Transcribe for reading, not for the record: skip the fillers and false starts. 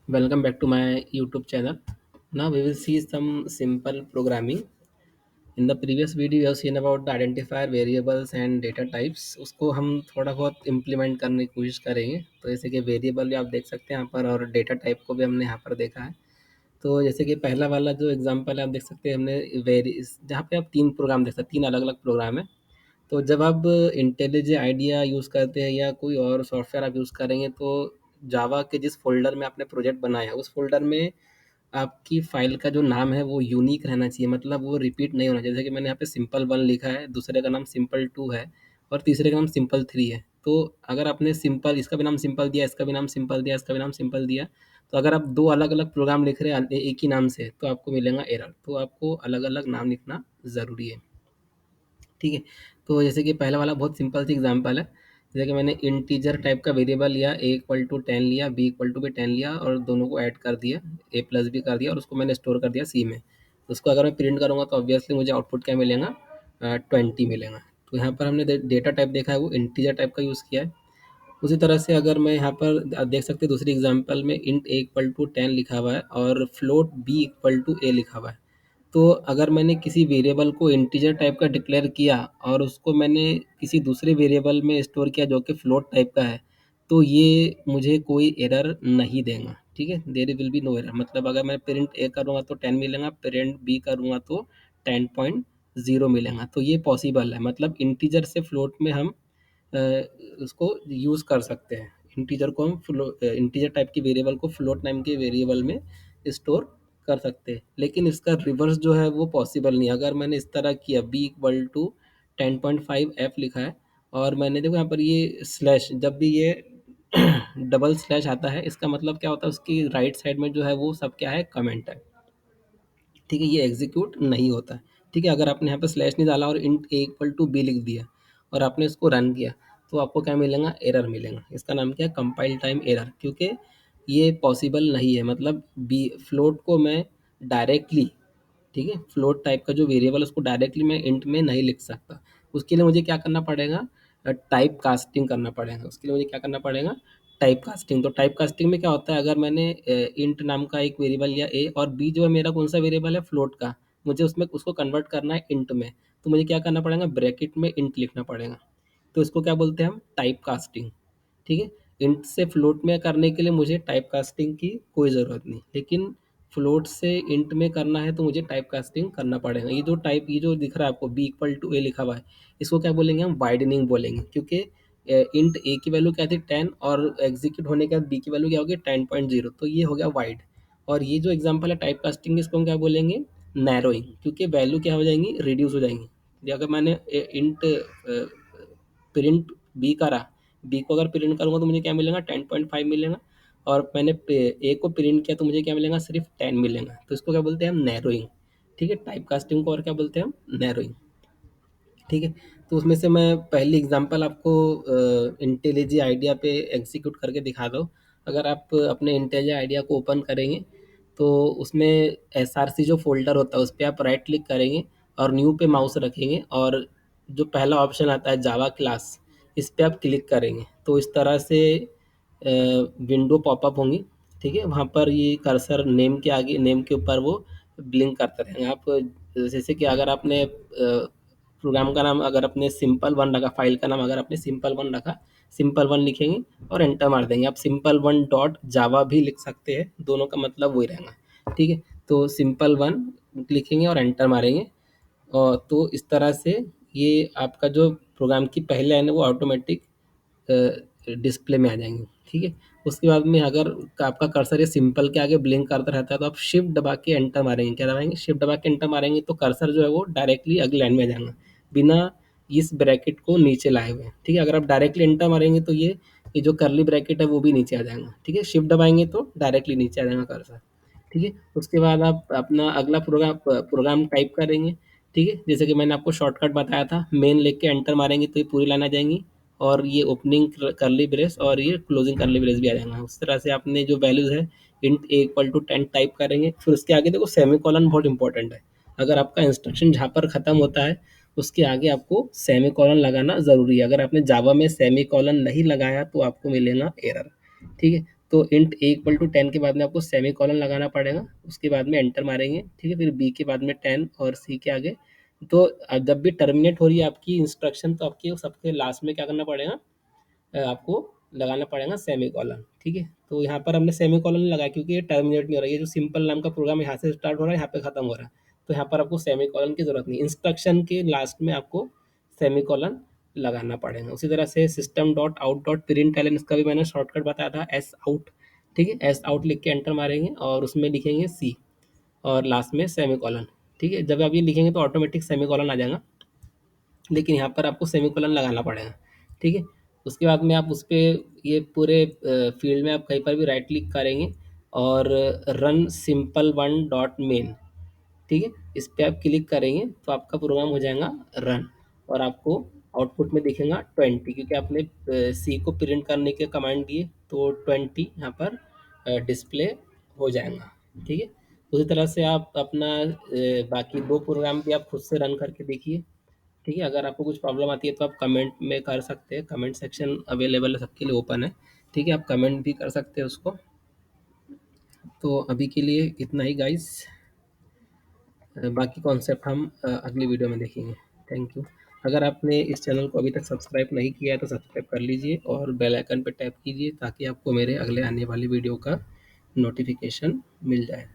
Welcome back to my YouTube channel. Now we will see some simple programming. In the previous video, you have seen about the identifier variables and data types. उसको हम थोड़ा बहुत implement करने की कोशिश करेंगे. तो जैसे कि वेरिएबल भी आप देख सकते हैं यहाँ पर और डेटा टाइप को भी हमने यहाँ पर देखा है. तो जैसे कि पहला वाला जो एग्जांपल है आप देख सकते हैं हमने वेरी जहाँ पे आप तीन प्रोग्राम देख सकते हैं, तीन अलग अलग प्रोग्राम है. तो जब आप इंटेलिज आइडिया यूज़ करते हैं या कोई और सॉफ्टवेयर आप यूज़ करेंगे तो जावा के जिस फ़ोल्डर में आपने प्रोजेक्ट बनाया है उस फ़ोल्डर में आपकी फ़ाइल का जो नाम है वो यूनिक रहना चाहिए, मतलब वो रिपीट नहीं होना चाहिए। जैसे कि मैंने यहाँ पे सिंपल 1 लिखा है, दूसरे का नाम सिंपल 2 है और तीसरे का नाम सिंपल 3 है। तो अगर आपने सिंपल इसका भी नाम सिंपल दिया, इसका भी नाम सिंपल दिया, इसका भी नाम सिंपल दिया, तो अगर आप 2 अलग-अलग प्रोग्राम लिख रहे हैं एक ही नाम से तो आपको मिलेगा एरर। तो आपको अलग-अलग नाम लिखना ज़रूरी है। ठीक है। तो जैसे कि पहला वाला बहुत सिंपल सी एग्जांपल है। जैसे कि मैंने इंटीजर टाइप का वेरिएबल लिया, ए इक्वल टू 10 लिया, बी इक्वल टू भी 10 लिया और दोनों को ऐड कर दिया, ए प्लस बी कर दिया और उसको मैंने स्टोर कर दिया सी में। तो उसको अगर मैं प्रिंट करूँगा तो ऑब्वियसली मुझे आउटपुट क्या मिलेगा, 20 मिलेगा। तो यहाँ पर हमने डेटा टाइप देखा है वो इंटीजर टाइप का यूज़ किया है। उसी तरह से अगर मैं यहाँ पर देख सकते हैं दूसरी एग्जांपल में इंट ए इक्वल टू 10 लिखा हुआ है और फ्लोट बी इक्वल टू ए लिखा हुआ है। तो अगर मैंने किसी वेरिएबल को इंटीजर टाइप का डिक्लेयर किया और उसको मैंने किसी दूसरे वेरिएबल में स्टोर किया जो कि फ्लोट टाइप का है, तो ये मुझे कोई एरर नहीं देगा। ठीक है, there will be no error. मतलब अगर मैं प्रिंट ए करूँगा तो 10 मिलेगा, प्रिंट बी करूँगा तो 10.0 मिलेगा। तो ये पॉसिबल है, मतलब इंटीजर से फ्लोट में हम अ, उसको यूज़ कर सकते हैं। इंटीजर को हम इंटीजर टाइप की वेरिएबल को फ्लोट नाम के वेरिएबल में स्टोर कर सकते हैं, लेकिन इसका रिवर्स जो है वो पॉसिबल नहीं है। अगर मैंने इस तरह किया बी इक्वल टू 10.5 एफ लिखा है और मैंने देखो यहाँ पर ये स्लैश, जब भी ये डबल स्लैश आता है इसका मतलब क्या होता है, उसकी राइट साइड में जो है वो सब क्या है, कमेंट है। ठीक है, ये एग्जीक्यूट नहीं होता है। ठीक है, अगर आपने यहाँ पे स्लैश नहीं डाला और int a equal to b लिख दिया और आपने इसको रन किया तो आपको क्या मिलेगा, एरर मिलेगा। इसका नाम क्या है, कंपाइल टाइम एरर, क्योंकि ये पॉसिबल नहीं है। मतलब बी फ्लोट को मैं डायरेक्टली, ठीक है, फ्लोट टाइप का जो वेरिएबल उसको डायरेक्टली मैं इंट में नहीं लिख सकता। उसके लिए मुझे क्या करना पड़ेगा, टाइप कास्टिंग करना पड़ेगा। उसके लिए मुझे क्या करना पड़ेगा, टाइप कास्टिंग। तो टाइप कास्टिंग में क्या होता है, अगर मैंने इंट नाम का एक वेरिएबल लिया ए और बी जो है मेरा कौन सा वेरिएबल है, फ्लोट का, मुझे उसमें उसको कन्वर्ट करना है इंट में, तो मुझे क्या करना पड़ेगा, ब्रैकेट में इंट लिखना पड़ेगा। तो इसको क्या बोलते हैं हम, टाइप कास्टिंग। ठीक है, इंट से फ्लोट में करने के लिए मुझे टाइप कास्टिंग की कोई ज़रूरत नहीं, लेकिन फ्लोट से इंट में करना है तो मुझे टाइप कास्टिंग करना पड़ेगा। ये जो टाइप, ये जो दिख रहा है आपको बी इक्वल टू ए लिखा हुआ है, इसको क्या बोलेंगे हम, वाइडनिंग बोलेंगे, क्योंकि इंट ए की वैल्यू क्या थी 10 और एग्जीक्यूट होने के बाद बी की वैल्यू क्या होगी 10.0, तो ये हो गया वाइड। और ये जो एग्जांपल है टाइप कास्टिंग, इसको हम क्या बोलेंगे, नैरोइंग, क्योंकि वैल्यू क्या हो जाएंगी, रिड्यूस हो जाएंगी। ये अगर मैंने इंट प्रिंट बी करा, बी को अगर प्रिंट करूँगा तो मुझे क्या मिलेगा, 10.5 मिलेगा और मैंने ए को प्रिंट किया तो मुझे क्या मिलेगा, सिर्फ 10 मिलेगा। तो इसको क्या बोलते हैं हम, नैरोइंग। ठीक है, टाइप कास्टिंग को और क्या बोलते हैं हम, नैरोइंग। ठीक है, तो उसमें से मैं पहली एग्जांपल आपको इंटेलिजी आइडिया पे एग्जीक्यूट करके दिखा दो। अगर आप अपने इंटेलिजी आइडिया को ओपन करेंगे तो उसमें एसआरसी जो फोल्डर होता है उस पर आप राइट क्लिक करेंगे और न्यू पे माउस रखेंगे और जो पहला ऑप्शन आता है जावा क्लास, इस पे आप क्लिक करेंगे तो इस तरह से विंडो पॉपअप होंगी। ठीक है, वहाँ पर ये कर्सर नेम के आगे, नेम के ऊपर वो ब्लिंक करते रहेंगे। आप जैसे कि अगर आपने प्रोग्राम का नाम अगर आपने सिंपल वन रखा, फाइल का नाम अगर आपने सिंपल वन रखा, सिंपल वन लिखेंगे और एंटर मार देंगे। आप सिंपल वन डॉट जावा भी लिख सकते हैं, दोनों का मतलब वही रहेगा। ठीक है, तो सिंपल वन लिखेंगे और एंटर मारेंगे और तो इस तरह से ये आपका जो प्रोग्राम की पहले लाइन है वो ऑटोमेटिक डिस्प्ले में आ जाएंगी। ठीक है, उसके बाद में अगर आपका कर्सर ये सिंपल के आगे ब्लिंक करता रहता है तो आप शिफ्ट दबा के एंटर मारेंगे, क्या दबाएंगे, शिफ्ट दबा के एंटर मारेंगे तो कर्सर जो है वो डायरेक्टली अगली लाइन में आ जाएगा, बिना इस ब्रैकेट को नीचे लाए हुए। ठीक है, अगर आप डायरेक्टली एंटर मारेंगे तो ये जो करली ब्रैकेट है वो भी नीचे आ जाएगा। ठीक है, शिफ्ट दबाएंगे तो डायरेक्टली नीचे आ जाएगा कर्सर। ठीक है, उसके बाद आप अपना अगला प्रोग्राम प्रोग्राम टाइप करेंगे। ठीक है, जैसे कि मैंने आपको शॉर्टकट बताया था, मेन लिख के एंटर मारेंगे तो ये पूरी लाइन आ जाएंगी और ये ओपनिंग करली ब्रेस और ये क्लोजिंग करली ब्रेस भी आ जाएगा। उस तरह से आपने जो वैल्यूज है int a equal to 10 type करेंगे, फिर उसके आगे देखो सेमी कॉलन बहुत इंपॉर्टेंट है। अगर आपका इंस्ट्रक्शन जहाँ पर खत्म होता है उसके आगे आपको सेमी कॉलन लगाना ज़रूरी है। अगर आपने जावा में सेमी कॉलन नहीं लगाया तो आपको मिलेगा एरर। ठीक है, तो इंट ए इक्वल टू 10 के बाद में आपको सेमी कॉलन लगाना पड़ेगा, उसके बाद में एंटर मारेंगे, ठीक है। फिर बी के बाद में 10 और सी के आगे। तो जब भी टर्मिनेट हो रही है आपकी इंस्ट्रक्शन, तो आपके सबके लास्ट में क्या करना पड़ेगा, आपको लगाना पड़ेगा सेमी कॉलन, ठीक है। तो यहाँ पर हमने सेमी कॉलन लगाया क्योंकि ये टर्मिनेट नहीं हो रहा है, ये जो सिंपल नाम का प्रोग्राम यहाँ से स्टार्ट हो रहा है यहाँ पे खत्म हो रहा है, तो यहाँ पर आपको सेमी कॉलन की जरूरत नहीं, इंस्ट्रक्शन के लास्ट में आपको सेमी कॉलन लगाना पड़ेगा। उसी तरह से system dot out dot println, इसका भी मैंने शॉर्टकट बताया था, एस आउट, ठीक है। एस आउट लिख के एंटर मारेंगे और उसमें लिखेंगे सी और लास्ट में सेमी कॉलन, ठीक है। जब आप ये लिखेंगे तो ऑटोमेटिक सेमी कॉलन आ जाएगा, लेकिन यहाँ पर आपको सेमीकोलन लगाना पड़ेगा, ठीक है। उसके बाद में आप उस पे ये पूरे फील्ड में आप कहीं पर भी राइट क्लिक करेंगे और run simple one dot main, ठीक है, इस पे आप क्लिक करेंगे तो आपका प्रोग्राम हो जाएगा रन, और आपको आउटपुट में दिखेगा 20, क्योंकि आपने सी को प्रिंट करने के कमांड दिए, तो 20 यहाँ पर डिस्प्ले हो जाएगा, ठीक है। उसी तरह से आप अपना बाकी दो प्रोग्राम भी आप खुद से रन करके देखिए, ठीक है। अगर आपको कुछ प्रॉब्लम आती है तो आप कमेंट में कर सकते हैं, कमेंट सेक्शन अवेलेबल है, सबके लिए ओपन है, ठीक है। आप कमेंट भी कर सकते हैं उसको। तो अभी के लिए इतना ही गाइस, बाकी कॉन्सेप्ट हम अगली वीडियो में देखेंगे। Thank you. अगर आपने इस चैनल को अभी तक सब्सक्राइब नहीं किया है तो सब्सक्राइब कर लीजिए और बेल आइकन पर टैप कीजिए ताकि आपको मेरे अगले आने वाली वीडियो का नोटिफिकेशन मिल जाए।